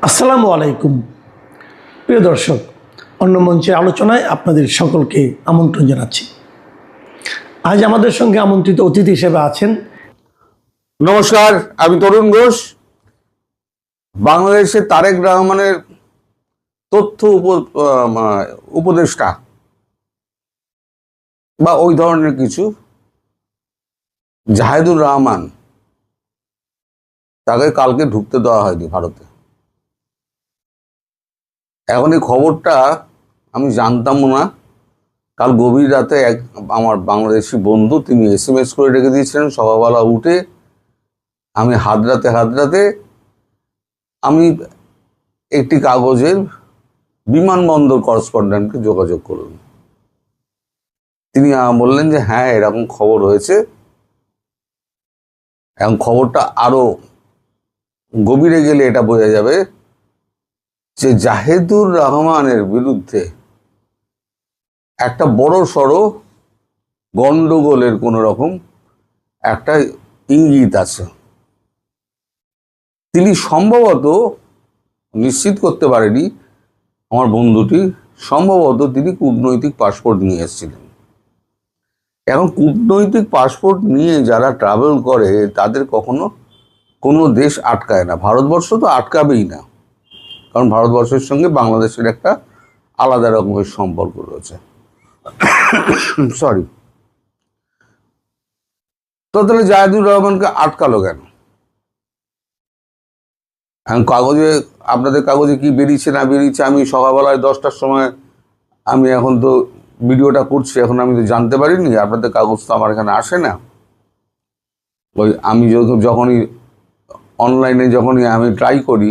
আসসালামু আলাইকুম প্রিয় দর্শক, অন্য মঞ্চের আলোচনায় আপনাদের সকলকে আমন্ত্রণ জানাচ্ছি। আজ আমাদের সঙ্গে আমন্ত্রিত অতিথি হিসেবে আছেন। নমস্কার, আমি তরুণ ঘোষ। বাংলাদেশে তারেক রহমানের তথ্য উপদেষ্টা বা ওই ধরনের কিছু জাহেদুর রহমান, তাকে কালকে ঢুকতে দেওয়া হয়নি ভারতে। এখন এই খবরটা আমি জানতাম না। কাল গভীর রাতে আমার বাংলাদেশি বন্ধু তিনি SMS করে রেখে দিয়েছিলেন। সকালবেলা উঠে আমি হাতরাতে আমি একটি কাগজের বিমানবন্দর করেসপন্ডেন্টকে যোগাযোগ করুন। তিনি বললেন যে হ্যাঁ, এরকম খবর হয়েছে। এখন খবরটা আরো গভীরে গেলে এটা বোঝা যাবে যে জাহেদুর রহমানের বিরুদ্ধে একটা বড় সড়ো গন্ডগোলের কোন রকম একটা ইঙ্গিত আছে। তিনি সম্ভবত, নিশ্চিত করতে পারেনি আমার বন্ধুটি, সম্ভবত তিনি কূটনৈতিক পাসপোর্ট নিয়ে এসেছিলেন। এখন কূটনৈতিক পাসপোর্ট নিয়ে যারা ট্রাভেল করে তাদের কখনো কোনো দেশ আটকায় না। ভারতবর্ষ তো আটকাবেই না, কারণ ভারতবর্ষের সঙ্গে বাংলাদেশের একটা আলাদা রকমের সম্পর্ক রয়েছে। সরি, তো তাহলে জাহেদুর রহমানকে আটকালো কেন? এখন কাগজে, আপনাদের কাগজে কি বেরিয়েছে না বেরিয়েছে, আমি সকালবেলায় 10টার সময়, আমি এখন তো ভিডিওটা করছি, এখন আমি তো জানতে পারিনি। আপনাদের কাগজ তো আমার এখানে আসে না। ওই আমি যখনই অনলাইনে যখনই আমি ট্রাই করি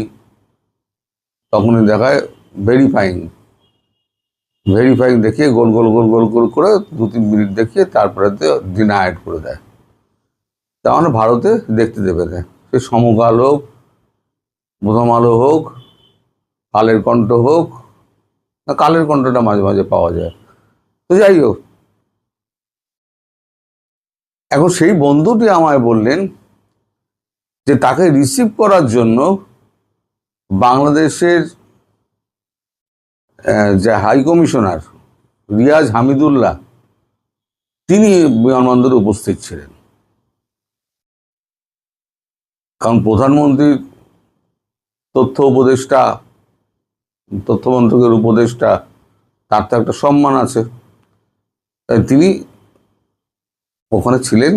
তখনই দেখায় ভেরিফাইং দেখিয়ে গোল গোল করে 2-3 মিনিট দেখিয়ে তারপরে ডিনায়েড করে দেয়। তার মানে ভারতে দেখতে দেবে না। সে সমকাল হোক, প্রথম আলো হোক, কালের কণ্ঠ হোক, না কালের কণ্ঠটা মাঝে মাঝে পাওয়া যায়। তো যাই হোক, এখন সেই বন্ধুটি আমায় বললেন যে তাকে রিসিভ করার জন্য বাংলাদেশের যে হাই কমিশনার রিয়াজ হামিদুল্লাহ, তিনি বিমানবন্দরে উপস্থিত ছিলেন। কারণ প্রধানমন্ত্রীর তথ্যমন্ত্রকের উপদেষ্টা, তার তো একটা সম্মান আছে, তাই তিনি ওখানে ছিলেন।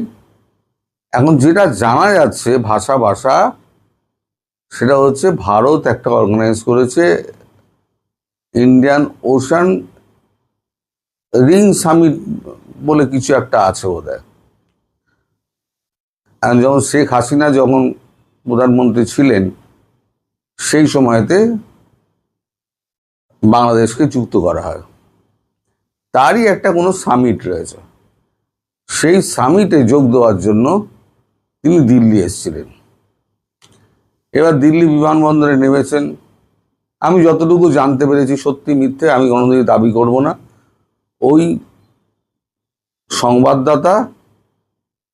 এখন যেটা জানা যাচ্ছে ভাষা সেটা হচ্ছে ভারত একটা অর্গানাইজ করেছে ইন্ডিয়ান ওশান রিং সামিট বলে কিছু একটা আছে বোধহয়। এখন যখন শেখ হাসিনা যখন প্রধানমন্ত্রী ছিলেন সেই সময়তে বাংলাদেশকে যুক্ত করা হয়, তারই একটা কোনো সামিট রয়েছে। সেই সামিটে যোগ দেওয়ার জন্য তিনি দিল্লি এসেছিলেন। এবার দিল্লি বিমানবন্দরে নেমেছেন। আমি যতটুকু জানতে পেরেছি, সত্যি মিথ্যে আমি কোনোদিন দাবি করব না, ওই সংবাদদাতা,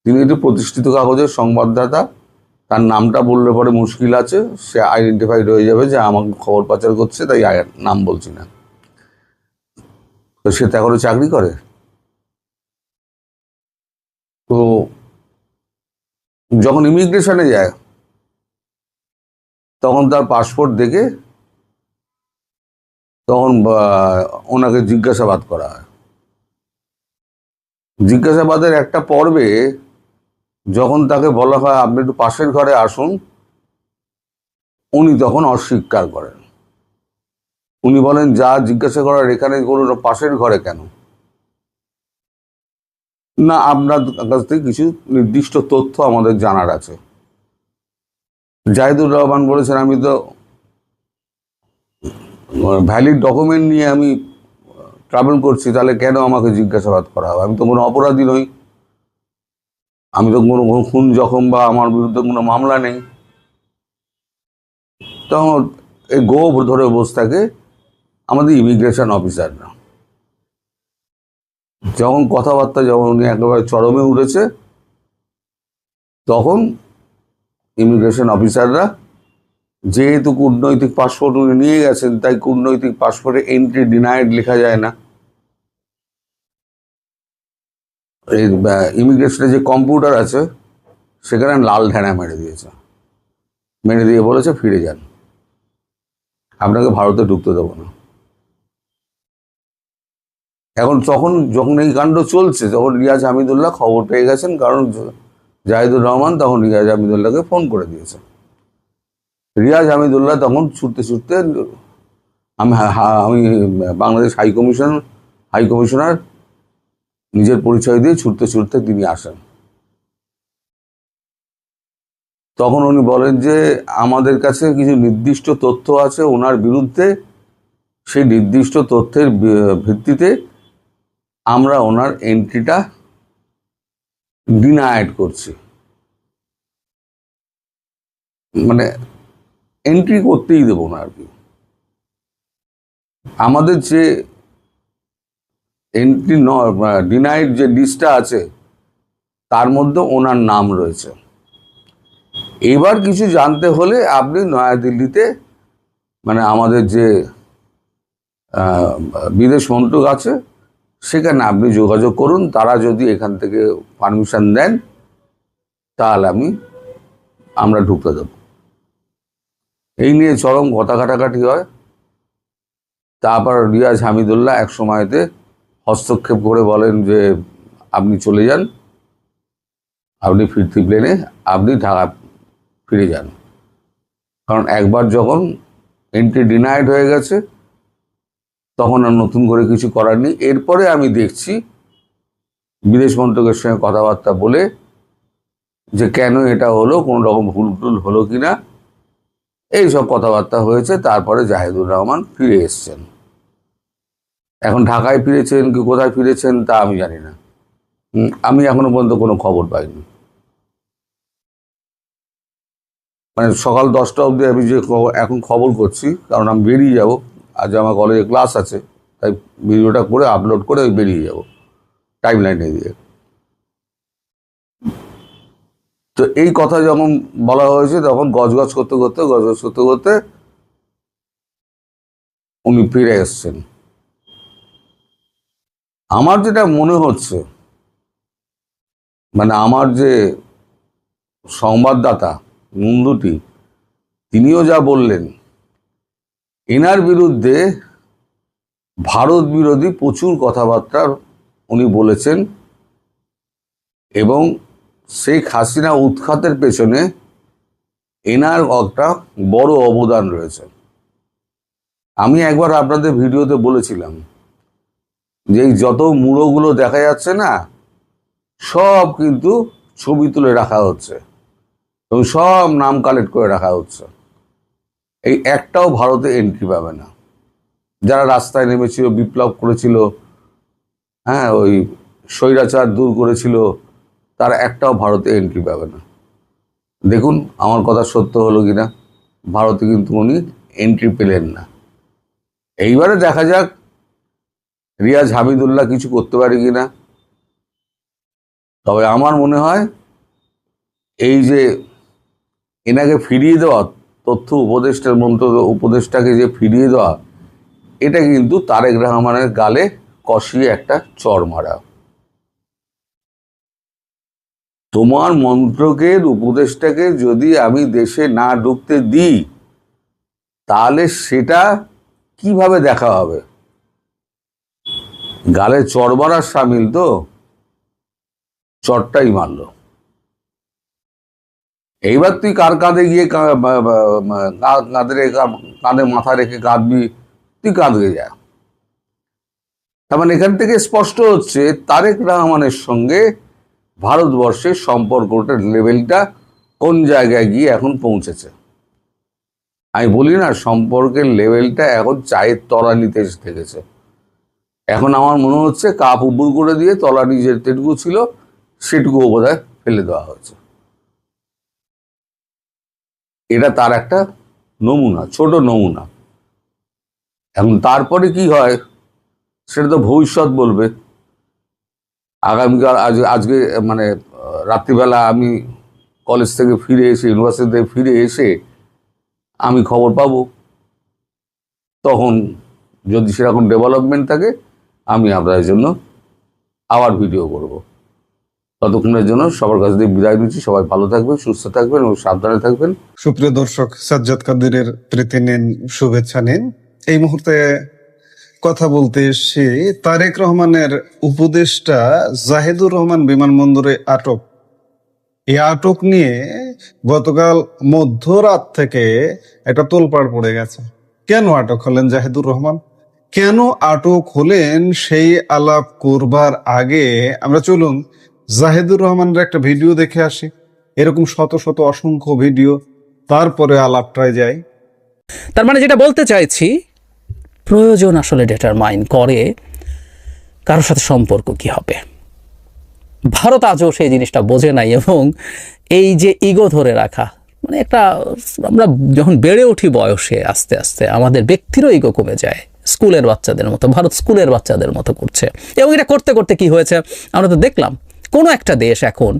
তিনি একটি প্রতিষ্ঠিত কাগজের সংবাদদাতা, তার নামটা বললে পরে মুশকিল আছে, সে আইডেন্টিফাইড হয়ে যাবে যে আমাকে খবর পাচার করছে, তাই নাম বলছি না। তো সে তো এখনো চাকরি করে। তো যখন ইমিগ্রেশনে যায় তখন তার পাসপোর্ট দেখে তখন ওনাকে জিজ্ঞাসাবাদ করা হয়। জিজ্ঞাসাবাদের একটা পর্বে যখন তাকে বলা হয় আপনি একটু পাশের ঘরে আসুন, উনি তখন অস্বীকার করেন। উনি বলেন যা জিজ্ঞাসা করার এখানে করুন, পাশের ঘরে কেন? না, আপনার কাছ থেকে কিছু নির্দিষ্ট তথ্য আমাদের জানার আছে। জাহিদুর রহমান বলেছেন আমি তো ভ্যালিড ডকুমেন্ট নিয়ে আমি ট্রাভেল করছি, তাহলে কেন আমাকে জিজ্ঞাসাবাদ করা হবে? আমি তো কোনো অপরাধী নই, আমি তো কোনো খুন জখম বা আমার বিরুদ্ধে কোনো মামলা নেই। তখন এই গোভ ধরে বসে থাকে আমাদের ইমিগ্রেশন অফিসাররা। যখন কথাবার্তা যখন উনি একেবারে চরমে উঠেছে, তখন ইমিগ্রেশন অফিসাররা যেহেতু কূটনৈতিক পাসপোর্ট উনি নিয়ে গেছেন, তাই কূটনৈতিক পাসপোর্টে এন্ট্রি ডিনাইড লেখা যায় না। এই ইমিগ্রেশনে যে কম্পিউটার আছে সেখানে লাল ঢেনা মেরে দিয়েছে, মেরে দিয়ে বলেছে ফিরে যান, আপনাকে ভারতে ঢুকতে দেবো না। এখন যখন এই কাণ্ড চলছে, তখন রিয়াজ হামিদুল্লাহ খবর পেয়ে গেছেন, কারণ জাহিদুর রহমান তখন রিয়াজ হামিদুল্লাহকে ফোন করে দিয়েছে। রিয়াজ হামিদুল্লাহ তখন ছুটতে ছুটতে, আমি বাংলাদেশ হাই কমিশনার নিজের পরিচয় দিয়ে ছুটতে ছুটতে তিনি আসেন। তখন উনি বলেন যে আমাদের কাছে কিছু নির্দিষ্ট তথ্য আছে ওনার বিরুদ্ধে, সেই নির্দিষ্ট তথ্যের ভিত্তিতে আমরা ওনার এন্ট্রিটা ডিনাইড করছি, মানে এন্ট্রি করতেই দেবো না আর কি। আমাদের যে এন্ট্রি ডিনাইড যে লিস্টটা আছে তার মধ্যে ওনার নাম রয়েছে। এবার কিছু জানতে হলে আপনি নয়াদিল্লিতে, মানে আমাদের যে বিদেশ মন্ত্রক আছে সেখানে আপনি যোগাযোগ করুন, তারা যদি এখান থেকে পারমিশন দেন তাহলে আমরা ঢুকতে দেব। এই নিয়ে চরম কথা কাটাকাটি হয়। তারপর রিয়াজ হামিদুল্লাহ এক সময়তে হস্তক্ষেপ করে বলেন যে আপনি চলে যান, আপনি ফিরতি প্লেনে আপনি ঢাকা ফিরে যান, কারণ একবার যখন এন্ট্রি ডিনাইড হয়ে গেছে তখন আর নতুন করে কিছু করার নেই। এরপরে আমি দেখছি বিদেশ মন্ত্রকের সঙ্গে কথাবার্তা বলে যে কেন এটা হলো, কোন রকম ভুল টুল হলো কিনা, এইসব কথাবার্তা হয়েছে। তারপরে জাহিদুর রহমান ফিরে এসছেন। এখন ঢাকায় ফিরেছেন কি কোথায় ফিরেছেন তা আমি জানি না, আমি এখনো পর্যন্ত কোনো খবর পাইনি। মানে সকাল 10টা অবধি আমি যে এখন খবর করছি, কারণ আমি বেরিয়ে যাব, আজ আমার কলেজে ক্লাস আছে, তাই ভিডিওটা করে আপলোড করে বেরিয়ে যাব টাইম লাইনে দিয়ে। তো এই কথা যখন বলা হয়েছে তখন গজগজ করতে করতে উনি ফিরে এসছেন। আমার যেটা মনে হচ্ছে, মানে আমার যে সংবাদদাতা নন্দুটি, তিনিও যা বললেন, এনার বিরুদ্ধে ভারত বিরোধী প্রচুর কথাবার্তা উনি বলেছেন, এবং শেখ হাসিনা উৎখাতের পেছনে এনার একটা বড় অবদান রয়েছে। আমি একবার আপনাদের ভিডিওতে বলেছিলাম যে এই যত মুড়োগুলো দেখা যাচ্ছে না, সব কিন্তু ছবি তুলে রাখা হচ্ছে এবং সব নাম কালেক্ট করে রাখা হচ্ছে। এই একটাও ভারতে এন্ট্রি পাবে না। যারা রাস্তায় নেমেছিল, বিপ্লব করেছিল, হ্যাঁ, ওই স্বৈরাচার দূর করেছিল, তারা একটাও ভারতে এন্ট্রি পাবে না। দেখুন আমার কথা সত্য হলো কিনা, ভারতে কিন্তু উনি এন্ট্রি পেলেন না। এইবারে দেখা যাক রিয়াজ হামিদুল্লাহ কিছু করতে পারে কিনা। তবে আমার মনে হয় এই যে এনাকে ফিরিয়ে দেওয়া, তথ্য উপদেষ্টার উপদেষ্টাকে যে ফিরিয়ে দেওয়া, এটা কিন্তু তারেক রহমানের গালে কষিয়ে একটা চড় মারা। তোমার মন্ত্রকের উপদেষ্টাকে যদি আমি দেশে না ঢুকতে দিই তাহলে সেটা কিভাবে দেখা হবে? গালে চড় মারার সামিল তো, চড়টাই মারলো। এইবার তুই কার কাঁধে গিয়ে কাঁধে মাথা রেখে কাঁদবি, তুই কাঁদবে যা। তার মানে এখান থেকে স্পষ্ট হচ্ছে তারেক রহমানের সঙ্গে ভারতবর্ষের সম্পর্কটার লেভেলটা কোন জায়গায় গিয়ে এখন পৌঁছেছে। আমি বলি না, সম্পর্কের লেভেলটা এখন চায়ের তলানিতে এসে থেকেছে। এখন আমার মনে হচ্ছে কাপ উপর করে দিয়ে তলানি যেটুকু ছিল সেটুকুও বোধহয় ফেলে দেওয়া হয়েছে। এটা তার একটা নমুনা, ছোট নমুনা। এখন তারপরে কি হয় সেটা তো ভবিষ্যৎ বলবে। আগামীকাল আজকে মানে রাত্রিবেলা আমি কলেজ থেকে ফিরে এসে, ইউনিভার্সিটি থেকে ফিরে এসে আমি খবর পাবো। তখন যদি সেরকম ডেভেলপমেন্ট থাকে আমি আপনাদের জন্য আবার ভিডিও করব। ততক্ষণের জন্য সবার কাছ থেকে বিদায় দিচ্ছি। সবাই ভালো থাকবেন, সুস্থ থাকবেন এবং সাবধানে থাকবেন। সুপ্রিয় দর্শক, সাজ্জাদ কাদেরের প্রীতি নিন, শুভেচ্ছা নিন। এই মুহূর্তে কথা বলতে এসেছি তারেক রহমানের উপদেষ্টা জাহিদুর রহমান বিমানবন্দরে আটক। এই আটক নিয়ে গতকাল মধ্যরাত থেকে একটা তোলপাড় পড়ে গেছে। কেন আটক হলেন জাহিদুর রহমান, কেন আটক হলেন, সেই আলাপ করবার আগে আমরা চলুন জাহিদুর রহমানের একটা ভিডিও দেখে আসি। এরকম শত শত অসংখ্য ভিডিও, তারপরে আলাপটায় যাই। তার মানে যেটা বলতে চাইছি, প্রয়োজন আসলে ডিটারমাইন করে কারোর সাথে সম্পর্ক কি হবে। ভারত আজও সেই জিনিসটা বোঝে নাই, এবং এই যে ইগো ধরে রাখা, মানে একটা, আমরা যখন বেড়ে উঠি বয়সে আস্তে আস্তে আমাদের ব্যক্তিরও ইগো কমে যায়, স্কুলের বাচ্চাদের মতো। ভারত স্কুলের বাচ্চাদের মতো করছে, এবং এটা করতে করতে কি হয়েছে আমরা তো দেখলাম। কোনো একটা দেশ এখন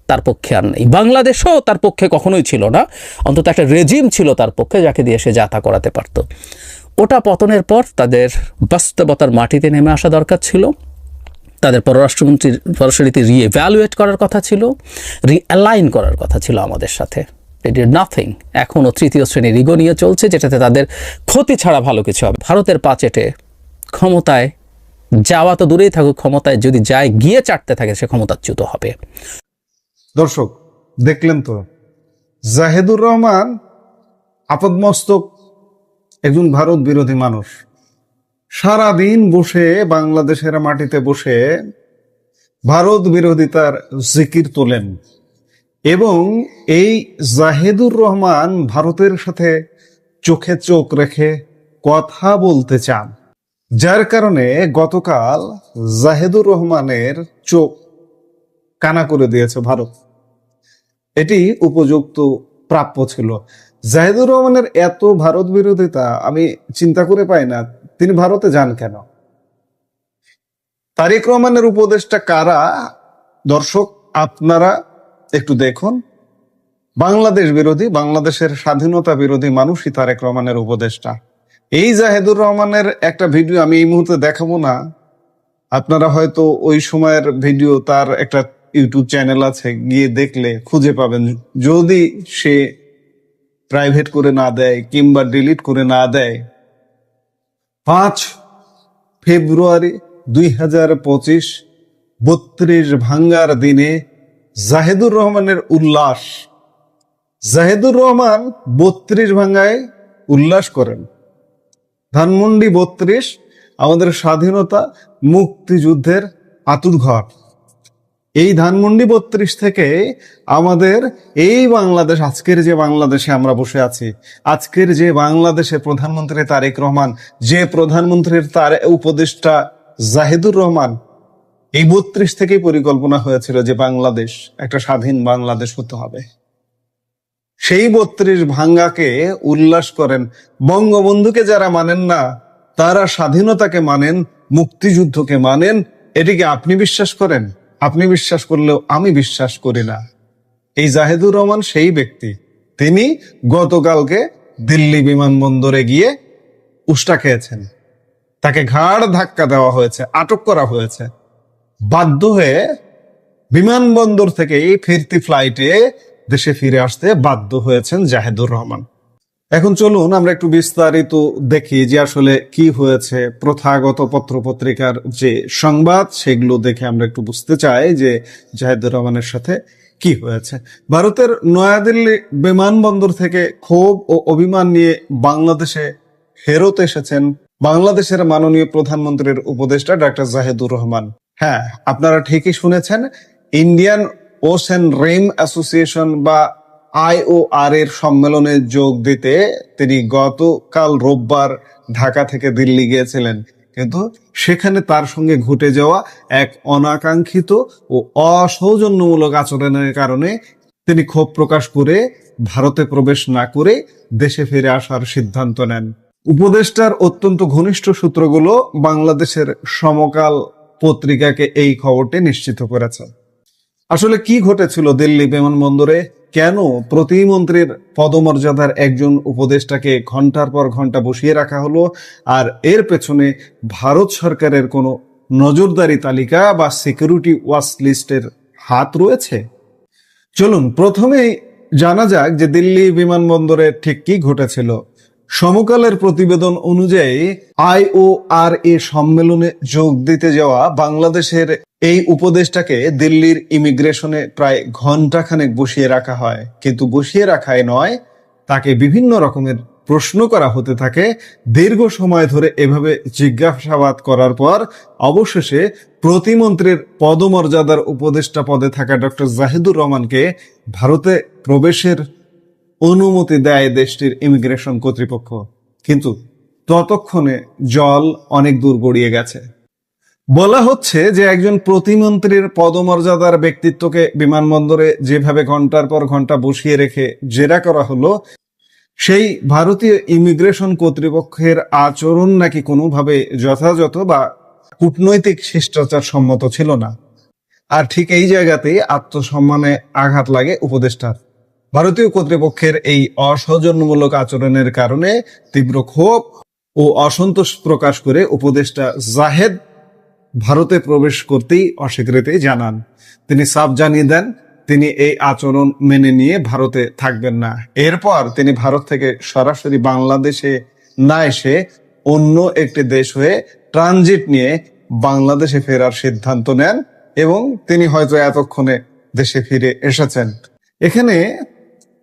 তার পক্ষে আর নেই। বাংলাদেশও তার পক্ষে কখনোই ছিল না, অন্তত একটা রেজিম ছিল তার পক্ষে, যাকে দিয়ে সে যাতা করাতে পারত। ওটা পতনের পর তাদের বাস্তবতার মাটিতে নেমে আসা দরকার ছিল। তাদের পররাষ্ট্রনীতি রিএভ্যালুয়েট করার কথা ছিল, রিঅ্যালাইন করার কথা ছিল আমাদের সাথে। It did nothing. এখনও তৃতীয় শ্রেণীর ইগো নিয়ে চলছে, যেটাতে তাদের ক্ষতি ছাড়া ভালো কিছু হবে। ভারতের পা চেটে ক্ষমতায় যাওয়া তো দূরেই থাকুক, ক্ষমতায় যদি যায় গিয়ে চাটতে থাকে, সে ক্ষমতাচ্যুত হবে। দর্শক দেখলেন তো, জাহিদুর রহমান আপাদমস্তক একজন ভারত বিরোধী মানুষ। সারাদিন বসে বাংলাদেশের মাটিতে বসে ভারত বিরোধিতার জিকির তোলেন, এবং এই জাহিদুর রহমান ভারতের সাথে চোখে চোখ রেখে কথা বলতে চান, যার কারণে গতকাল জাহিদুর রহমানের চোখ কানা করে দিয়েছে ভারত। এটি উপযুক্ত, প্রাপ্য ছিল। জাহিদুর রহমানের এত ভারত বিরোধিতা আমি চিন্তা করে পাই না, তিনি ভারতে যান কেন? তারেক রহমানের উপদেষ্টা কারা? দর্শক আপনারা একটু দেখুন। বাংলাদেশ বিরোধী, বাংলাদেশের স্বাধীনতা বিরোধী মানুষই তারেক রহমানের উপদেষ্টা। এই জাহিদুর রহমানের একটা ভিডিও আমি এই মুহূর্তে দেখাবো না, আপনারা হয়তো ওই সময়ের ভিডিও, তার একটা ইউটিউব চ্যানেল আছে, গিয়ে দেখলে খুঁজে পাবেন। যদি সে প্রাইভেট করে না দেয় কিংবা ডিলিট করে না দেয়, 5 ফেব্রুয়ারি 2025 32 ভাঙ্গার দিনে জাহিদুর রহমানের উল্লাস। জাহিদুর রহমান 32 ভাঙ্গায় উল্লাস করেন। ধানমন্ডি 32 আমাদের স্বাধীনতা মুক্তিযুদ্ধের আতুরঘর। এই ধানমন্ডি 32 থেকে আমাদের এই বাংলাদেশ, আজকের যে বাংলাদেশে আমরা বসে আছি, আজকের যে বাংলাদেশে প্রধানমন্ত্রী তারেক রহমান, যে প্রধানমন্ত্রীর তার উপদেষ্টা জাহিদুর রহমান, এই 32 থেকেই পরিকল্পনা হয়েছিল যে বাংলাদেশ একটা স্বাধীন বাংলাদেশ হতে হবে। সেই 32 ভাঙ্গাকে উল্লাস করেন। বঙ্গবন্ধুকে যারা মানেন না, তারা স্বাধীনতাকে মানেন, মুক্তিযুদ্ধকে মানেন। এটিকে আপনি বিশ্বাস করেন? আপনি বিশ্বাস করলেও আমি বিশ্বাস করি না। এই জাহিদুর রহমান সেই ব্যক্তি, তিনি গতকালকে দিল্লি বিমানবন্দরে গিয়ে উষ্টা খেয়েছেন। তাকে ঘাড় ধাক্কা দেওয়া হয়েছে, আটক করা হয়েছে। বাধ্য হয়ে বিমানবন্দর থেকে এই ফিরতি ফ্লাইটে দেশে ফিরে আসতে বাধ্য হয়েছেন জাহিদুর রহমান। এখন চলুন আমরা একটু বিস্তারিত দেখি যে আসলে কি হয়েছে। প্রথাগত পত্রপত্রিকার যে সংবাদ, সেগুলো দেখে আমরা একটু বুঝতে চাই যে জাহিদুর রহমানের সাথে কি হয়েছে। ভারতের নয়াদিল্লি বিমানবন্দর থেকে ক্ষোভ ও অভিমান নিয়ে বাংলাদেশে ফেরত এসেছেন বাংলাদেশের মাননীয় প্রধানমন্ত্রীর উপদেষ্টা ডক্টর জাহিদুর রহমান। হ্যাঁ, আপনারা ঠিকই শুনেছেন, ইন্ডিয়ান ওশেন রিম অ্যাসোসিয়েশন বা IOR এর সম্মেলনে যোগ দিতে তিনি গতকাল রোববার ঢাকা থেকে দিল্লি গিয়েছিলেন, কিন্তু সেখানে তার সঙ্গে ঘটে যাওয়া এক অনাকাঙ্ক্ষিত ও অসৌজন্যমূলক আচরণের কারণে তিনি ক্ষোভ প্রকাশ করে ভারতে প্রবেশ না করে দেশে ফিরে আসার সিদ্ধান্ত নেন। উপদেষ্টার অত্যন্ত ঘনিষ্ঠ সূত্রগুলো বাংলাদেশের সমকাল পত্রিকাকে এই খবরটি নিশ্চিত করেছে। আসলে কি ঘটেছিল দিল্লি বিমানবন্দরে কেন প্রতিমন্ত্রীর পদমর্যাদার একজন উপদেষ্টাকে ঘন্টার পর ঘন্টা বসিয়ে রাখা হলো, আর এর পেছনে ভারত সরকারের কোনো নজরদারি তালিকা বা সিকিউরিটি ওয়াচ লিস্টের হাত রয়েছে? চলুন প্রথমেই জানা যাক যে দিল্লি বিমানবন্দরে ঠিক কি ঘটেছিল। সমকালের প্রতিবেদন অনুযায়ী IORA সম্মেলনে যোগ দিতে যাওয়া বাংলাদেশের এই উপদেষ্টাকে দিল্লির ইমিগ্রেশনে প্রায় ঘন্টাখানেক বসিয়ে রাখা হয়, কিন্তু বসিয়ে রাখাই নয়, তাকে বিভিন্ন রকমের প্রশ্ন করা হতে থাকে। দীর্ঘ সময় ধরে এভাবে জিজ্ঞাসাবাদ করার পর অবশেষে প্রতিমন্ত্রীর পদমর্যাদার উপদেষ্টা পদে থাকা ডক্টর জাহিদুর রহমানকে ভারতে প্রবেশের অনুমতি দেয় দেশটির ইমিগ্রেশন কর্তৃপক্ষ। কিন্তু ততক্ষণে জল অনেক দূর গড়িয়ে গেছে। বলা হচ্ছে যে একজন প্রতিমন্ত্রীর পদমর্যাদার ব্যক্তিত্বকে বিমানবন্দরে যেভাবে ঘন্টার পর ঘন্টা বসিয়ে রেখে জেরা করা হলো, সেই ভারতীয় ইমিগ্রেশন কর্তৃপক্ষের আচরণ নাকি কোনোভাবে যথাযথ বা কূটনৈতিক শিষ্টাচার সম্মত ছিল না। আর ঠিক এই জায়গাতেই আত্মসম্মানে আঘাত লাগে উপদেষ্টার। ভারতীয় কর্তৃপক্ষের এই অসৌজন্যমূলক আচরণের কারণে তীব্র ক্ষোভ ও অসন্তোষ প্রকাশ করে উপদেষ্টা জাহেদ ভারতে প্রবেশ করতেই অস্বীকৃতি জানান। তিনি সাফ জানিয়ে দেন তিনি এই আচরণ মেনে নিয়ে ভারতে থাকবেন না। এরপর তিনি ভারত থেকে সরাসরি বাংলাদেশে না এসে অন্য একটি দেশ হয়ে ট্রানজিট নিয়ে বাংলাদেশে ফেরার সিদ্ধান্ত নেন এবং তিনি হয়তো এতক্ষণে দেশে ফিরে এসেছেন। এখানে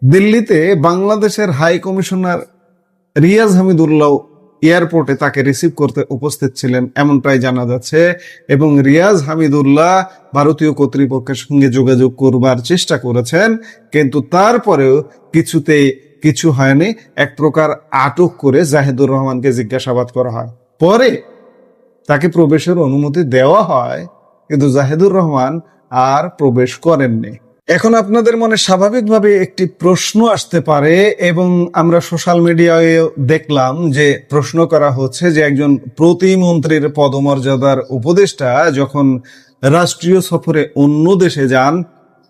দিল্লিতে বাংলাদেশের হাই কমিশনার রিয়াজ হামিদুল্লাহ এয়ারপোর্টে তাকে রিসিভ করতে উপস্থিত ছিলেন এমনটাই জানা যাচ্ছে, এবং রিয়াজ হামিদুল্লাহ ভারতীয় কর্তৃপক্ষের সঙ্গে যোগাযোগ করবার চেষ্টা করেছেন, কিন্তু তারপরেও কিছুতেই কিছু হয়নি। এক প্রকার আটক করে জাহিদুর রহমানকে জিজ্ঞাসাবাদ করা হয়। পরে তাকে প্রবেশের অনুমতি দেওয়া হয়, কিন্তু জাহিদুর রহমান আর প্রবেশ করেননি। এখন আপনাদের মনে স্বাভাবিকভাবে একটি প্রশ্ন আসতে পারে, এবং আমরা সোশ্যাল মিডিয়ায় দেখলাম যে প্রশ্ন করা হচ্ছে যে একজন প্রতিমন্ত্রীর পদমর্যাদার উপদেষ্টা যখন রাষ্ট্রীয় সফরে অন্য দেশে যান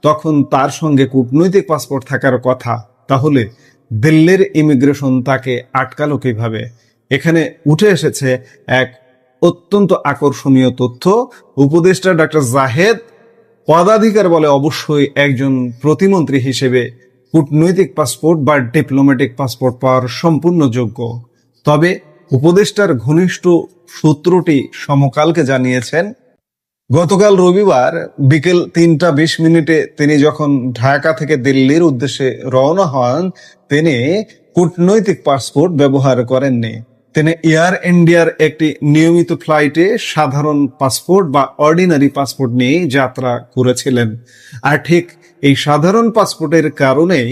তখন তার সঙ্গে কূটনৈতিক পাসপোর্ট থাকার কথা, তাহলে দিল্লির ইমিগ্রেশন তাকে আটকালো কিভাবে? এখানে উঠে এসেছে এক অত্যন্ত আকর্ষণীয় তথ্য। উপদেষ্টা ডক্টর জাহেদ পদাধিকার বলে অবশ্যই একজন প্রতিমন্ত্রী হিসেবে কূটনৈতিক পাসপোর্ট বা ডিপ্লোম্যাটিক পাসপোর্ট পাওয়ার সম্পূর্ণ যোগ্য। তবে উপদেষ্টার ঘনিষ্ঠ সূত্রটি সমকালকে জানিয়েছেন, গতকাল রবিবার বিকেল 3:20 তিনি যখন ঢাকা থেকে দিল্লির উদ্দেশ্যে রওনা হন, তিনি কূটনৈতিক পাসপোর্ট ব্যবহার করেননি। তিনি এয়ার ইন্ডিয়ার একটি নিয়মিত ফ্লাইটে সাধারণ পাসপোর্ট বা অর্ডিনারি পাসপোর্ট নিয়ে যাত্রা করেছিলেন। আর ঠিক এই সাধারণ পাসপোর্টের কারণেই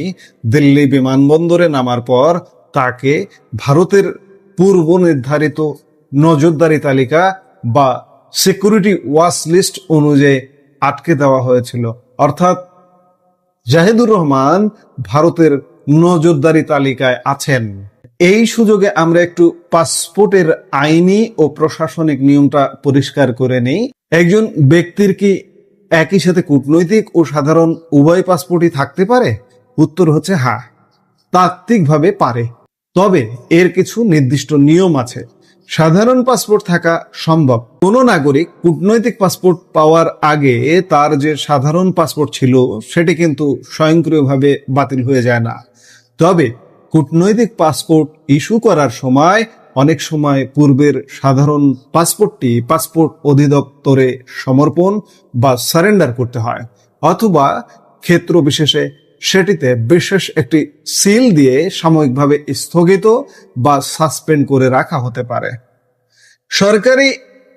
দিল্লি বিমানবন্দরে নামার পর তাকে ভারতের পূর্ব নির্ধারিত নজরদারি তালিকা বা সিকিউরিটি ওয়াচ লিস্ট অনুযায়ী আটকে দেওয়া হয়েছিল। অর্থাৎ জাহিদুর রহমান ভারতের নজরদারি তালিকায় আছেন। এই সুযোগে আমরা একটু পাসপোর্টের আইনি ও প্রশাসনিক নিয়মটা পরিষ্কার করে নেই। একজন ব্যক্তির কি একই সাথে কূটনৈতিক ও সাধারণ উভয় পাসপোর্টই থাকতে পারে? উত্তর হচ্ছে হ্যাঁ, তাত্ত্বিকভাবে পারে, তবে এর কিছু নির্দিষ্ট নিয়ম আছে। সাধারণ পাসপোর্ট থাকা সম্ভব। কোনো নাগরিক কূটনৈতিক পাসপোর্ট পাওয়ার আগে তার যে সাধারণ পাসপোর্ট ছিল সেটি কিন্তু স্বয়ংক্রিয়ভাবে বাতিল হয়ে যায় না। তবে কূটনৈতিক পাসপোর্ট ইস্যু করার সময় অনেক সময় পূর্বের সাধারণ পাসপোর্টটি পাসপোর্ট অধিদপ্তরে সমর্পণ বা সারেন্ডার করতে হয়, অথবা ক্ষেত্র বিশেষে সেটিতে বিশেষ একটি সিল দিয়ে সাময়িকভাবে স্থগিত বা সাসপেন্ড করে রাখা হতে পারে। সরকারি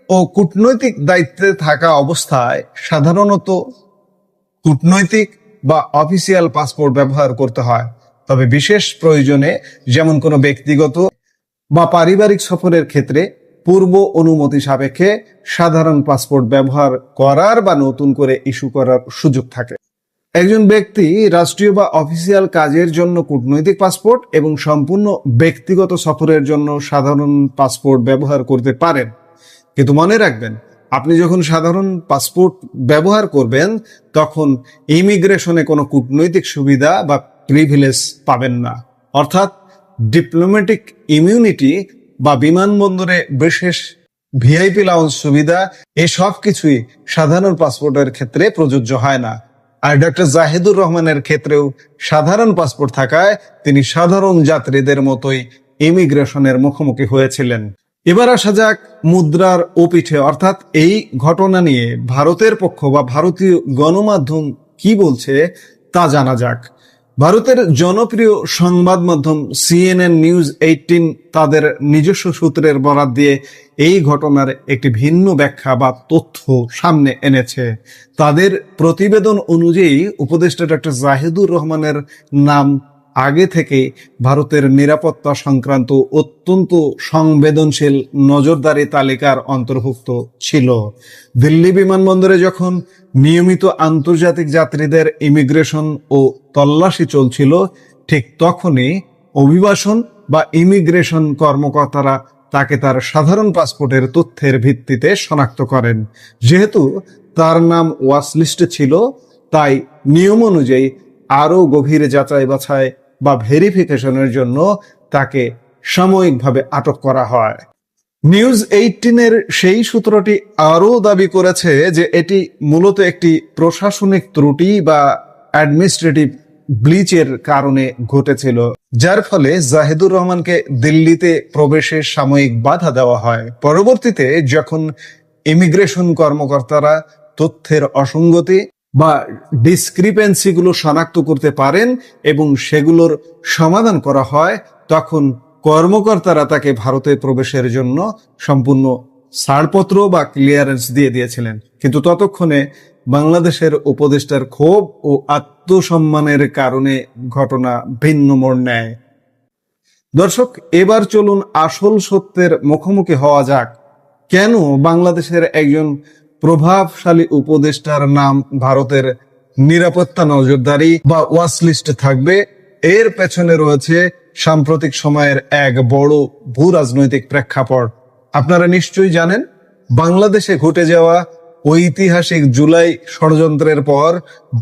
ও কূটনৈতিক দায়িত্বে থাকা অবস্থায় সাধারণত কূটনৈতিক বা অফিসিয়াল পাসপোর্ট ব্যবহার করতে হয়। তবে বিশেষ প্রয়োজনে, যেমন কোনো ব্যক্তিগত বা পারিবারিক সফরের ক্ষেত্রে পূর্ব অনুমতি সাপেক্ষে সাধারণ পাসপোর্ট ব্যবহার করার বা নতুন করে ইস্যু করার সুযোগ থাকে। একজন ব্যক্তি রাষ্ট্রীয় বা অফিসিয়াল কাজের জন্য কূটনৈতিক পাসপোর্ট এবং সম্পূর্ণ ব্যক্তিগত সফরের জন্য সাধারণ পাসপোর্ট ব্যবহার করতে পারেন। কিন্তু মনে রাখবেন, আপনি যখন সাধারণ পাসপোর্ট ব্যবহার করবেন তখন ইমিগ্রেশনে কোনো কূটনৈতিক সুবিধা বা প্রিভিলেজ পাবেন না। অর্থাৎ ডিপ্লোম্যাটিক ইমিউনিটি বা বিমানবন্দরে বিশেষ ভিআইপি লাউঞ্জ সুবিধা এসব কিছুই সাধারণ পাসপোর্টের ক্ষেত্রে প্রযোজ্য হয় না। আর ডক্টর জাহিদুর রহমানের ক্ষেত্রেও সাধারণ পাসপোর্ট থাকায় তিনি সাধারণ যাত্রীদের মতোই ইমিগ্রেশনের মুখোমুখি হয়েছিলেন। এবার আসা যাক মুদ্রার ওপিঠে, অর্থাৎ এই ঘটনা নিয়ে ভারতের পক্ষ বা ভারতীয় গণমাধ্যম কি বলছে তা জানা যাক। ভারতের জনপ্রিয় সংবাদ মাধ্যম CNN নিউজ 18 তাদের নিজস্ব সূত্রের বরাত দিয়ে এই ঘটনার একটি ভিন্ন ব্যাখ্যা বা তথ্য সামনে এনেছে। তাদের প্রতিবেদন অনুযায়ী উপদেষ্টা ডক্টর জাহিদুর রহমানের নাম আগে থেকে ভারতের নিরাপত্তা সংক্রান্ত অত্যন্ত সংবেদনশীল নজরদারি তালিকার অন্তর্ভুক্ত ছিল। দিল্লি বিমানবন্দরে যখন নিয়মিত আন্তর্জাতিক যাত্রীদের ইমিগ্রেশন ও তল্লাশি চলছিল, ঠিক তখনই অভিবাসন বা ইমিগ্রেশন কর্মকর্তারা তাকে তার সাধারণ পাসপোর্টের তথ্যের ভিত্তিতে শনাক্ত করেন। যেহেতু তার নাম ওয়াচলিস্টে ছিল, তাই নিয়ম অনুযায়ী আরও গভীর যাচাই বাছাই বা ভেরিফিকেশনের জন্য তাকে সাময়িকভাবে আটক করা হয়। নিউজ 18-এর সেই সূত্রটি আরও দাবি করেছে যে এটি মূলত একটি প্রশাসনিক ত্রুটি বা অ্যাডমিনিস্ট্রেটিভ ব্লিচের কারণে ঘটেছিল, যার ফলে জাহিদুর রহমানকে দিল্লিতে প্রবেশে সাময়িক বাধা দেওয়া হয়। পরবর্তীতে যখন ইমিগ্রেশন কর্মকর্তারা তথ্যের অসঙ্গতি বা ডিসক্রিপেন্সিগুলো শনাক্ত করতে পারেন এবং সেগুলোর সমাধান করা হয়, তখন কর্মকর্তারা তাকে ভারতে প্রবেশের জন্য সম্পূর্ণ ছাড়পত্র বা ক্লিয়ারেন্স দিয়ে দিয়েছিলেন। কিন্তু ততক্ষণে বাংলাদেশের উপদেষ্টার ক্ষোভ ও আত্মসম্মানের কারণে ঘটনা ভিন্ন মোড় নেয়। দর্শক, এবার চলুন আসল সত্যের মুখোমুখি হওয়া যাক। কেন বাংলাদেশের একজন প্রভাবশালী উপদেষ্টার নাম ভারতের নিরাপত্তা নজরদারি বা ওয়াচলিস্টে থাকবে? এর পেছনে রয়েছে সাম্প্রতিক সময়ের এক বড় ভূ রাজনৈতিক প্রেক্ষাপট। আপনারা নিশ্চয়ই জানেন, বাংলাদেশে ঘটে যাওয়া ঐতিহাসিক জুলাই ষড়যন্ত্রের পর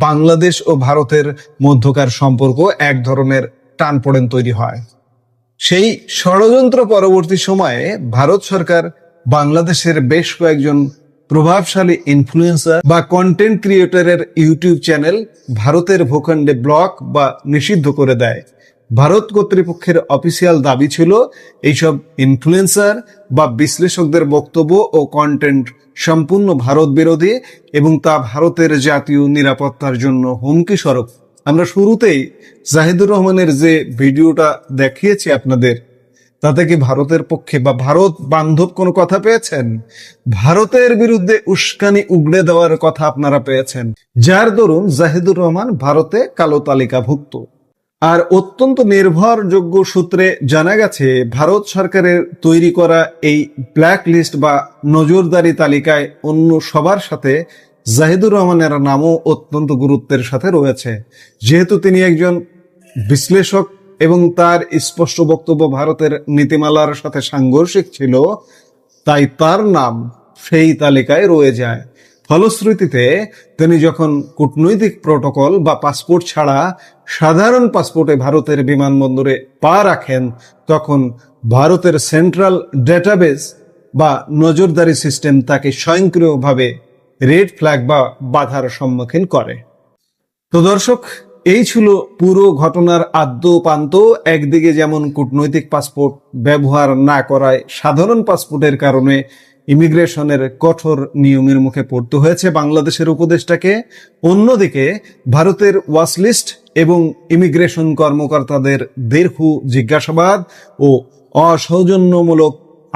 বাংলাদেশ ও ভারতের মধ্যকার সম্পর্ক এক ধরনের টানপোড়েন তৈরি হয়। সেই ষড়যন্ত্র পরবর্তী সময়ে ভারত সরকার বাংলাদেশের বেশ কয়েকজন প্রভাবশালী ইনফ্লুয়েন্সার বা কন্টেন্ট ক্রিয়েটরের ইউটিউব চ্যানেল ভারতের ভূখণ্ডে ব্লক বা নিষিদ্ধ করে দেয়। ভারত কর্তৃপক্ষের অফিসিয়াল দাবি ছিল এইসব ইনফ্লুয়েন্সার বা বিশ্লেষকদের বক্তব্য ও কন্টেন্ট সম্পূর্ণ ভারত বিরোধী এবং তা ভারতের জাতীয় নিরাপত্তার জন্য হুমকি স্বরূপ। আমরা শুরুতেই জাহিদুর রহমানের যে ভিডিওটা দেখিয়েছি আপনাদের, তাতে কি ভারতের পক্ষে বা ভারত বান্ধব কোনো কথা পেয়েছেন? ভারতের বিরুদ্ধে উস্কানি উগড়ে দেওয়ার কথা আপনারা পেয়েছেন, যার দরুন জাহিদুর রহমান ভারতে কালো তালিকাভুক্ত। আর অত্যন্ত নির্ভরযোগ্য সূত্রে জানা গেছে, ভারত সরকারের তৈরি করা এই ব্ল্যাক লিস্ট বা নজরদারি তালিকায় অন্য সবার সাথে জাহিদুর রহমানের নামও অত্যন্ত গুরুত্বের সাথে রয়েছে। যেহেতু তিনি একজন বিশ্লেষক এবং তার স্পষ্ট বক্তব্য ভারতের নীতিমালার সাথে সাংঘর্ষিক ছিল, তাই তার নাম সেই তালিকায় রয়ে যায়। ফলশ্রুতিতে তিনি যখন কূটনৈতিক প্রটোকল বা পাসপোর্ট ছাড়া সাধারণ পাসপোর্টে ভারতের বিমানবন্দরে পা রাখেন, তখন ভারতের সেন্ট্রাল ডেটাবেস বা নজরদারি সিস্টেম তাকে স্বয়ংক্রিয়ভাবে রেড ফ্ল্যাগ বা বাধার সম্মুখীন করে। তো দর্শক, এই ছিল পুরো ঘটনার আদ্য পান্ত। একদিকে যেমন কূটনৈতিক পাসপোর্ট ব্যবহার না করায় সাধারণ পাসপোর্টের কারণে ইমিগ্রেশনের কঠোর নিয়মের মুখে পড়তে হয়েছে বাংলাদেশের উপদেষ্টাকে, অন্যদিকে ভারতের ওয়াচলিস্ট এবং ইমিগ্রেশন কর্মকর্তাদের দীর্ঘ জিজ্ঞাসাবাদ ও অসৌজন্যমূলক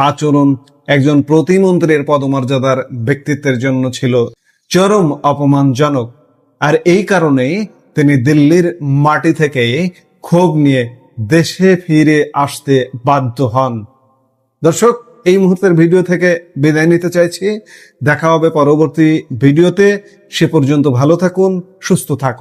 আচরণ একজন প্রতিমন্ত্রীর পদমর্যাদার ব্যক্তিত্বের জন্য ছিল চরম অপমানজনক। আর এই কারণেই তিনি দিল্লির মাটি থেকে ক্ষোভ নিয়ে দেশে ফিরে আসতে বাধ্য হন। দর্শক, এই মুহূর্তের ভিডিও থেকে বিদায় নিতে চাইছি। দেখা হবে পরবর্তী ভিডিওতে। সে পর্যন্ত ভালো থাকুন, সুস্থ থাকুন।